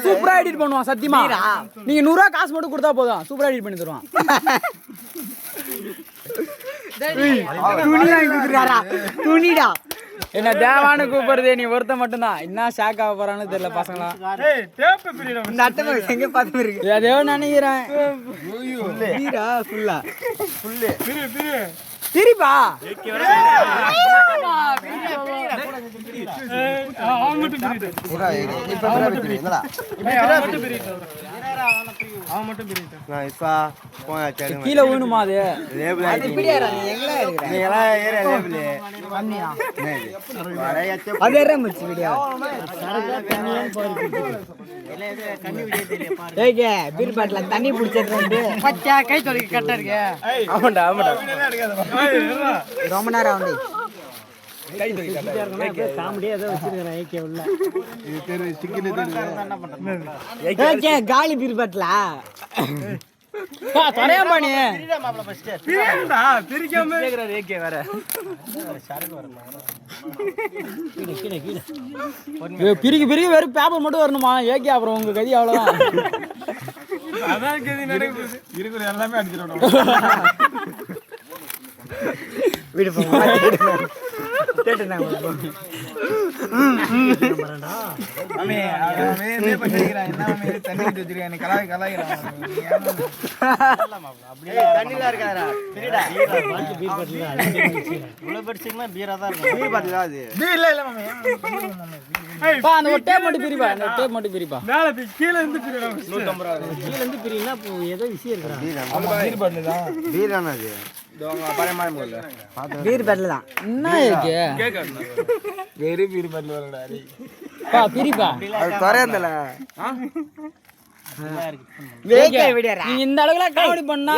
சூப்பரா எடிட் பண்ணுவான் சத்தியமா. நீங்க 100 ரூபா காசு மட்டும் கொடுத்தா போதும், சூப்பரா எடிட் பண்ணி தருவான். துணிடா என்ன தேவானு கூப்பிடுறது, நீ ஒருத்த மட்டும்தான். என்ன ஷாக் ஆக போறான்னு தெரியல பசங்களா. எதையோ நினைக்கிறேன். சரிப்பா கீழே ஊனுமா அது தண்ணி பிடிச்சது கை தொலைக்க கட்ட இருக்கு. ரொம்ப நேரம் காலி பிரிபாட்ல பிரிக்க பிரிக்க வெறும் பேப்பர் மட்டும் வரணுமா ஏகே? அப்புறம் உங்க கதி அவ்வளவுதான். எல்லாமே அடிச்சிடும். வீடு ஏதோ விஷயம் பீர் பாட்டில் தான். என்ன வெறும் பீர் பாட்டில் பிரிப்பா குறையல. இந்த அளவுக்கு காமெடி பண்ணா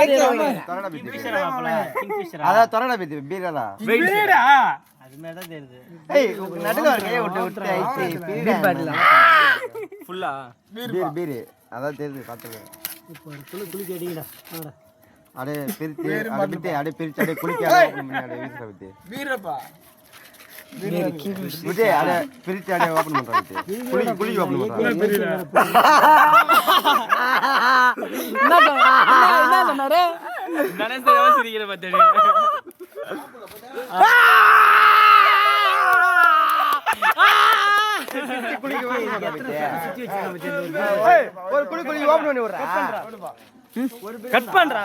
அடே பிரிச்சு அடே பிரிச்சு அடே குளிக்காத வீசுற பத்தி வீரப்பா விஜய் அடே பிரிச்சு அடே ஓபன் பண்றது குளிக்க ஓபன் பண்றது. என்ன சொன்னாரு? நனசரவ சிரிக்கிற பத்தி ஒரு குளி ஓபன் பண்ணி விடுறா. கட் பண்றா.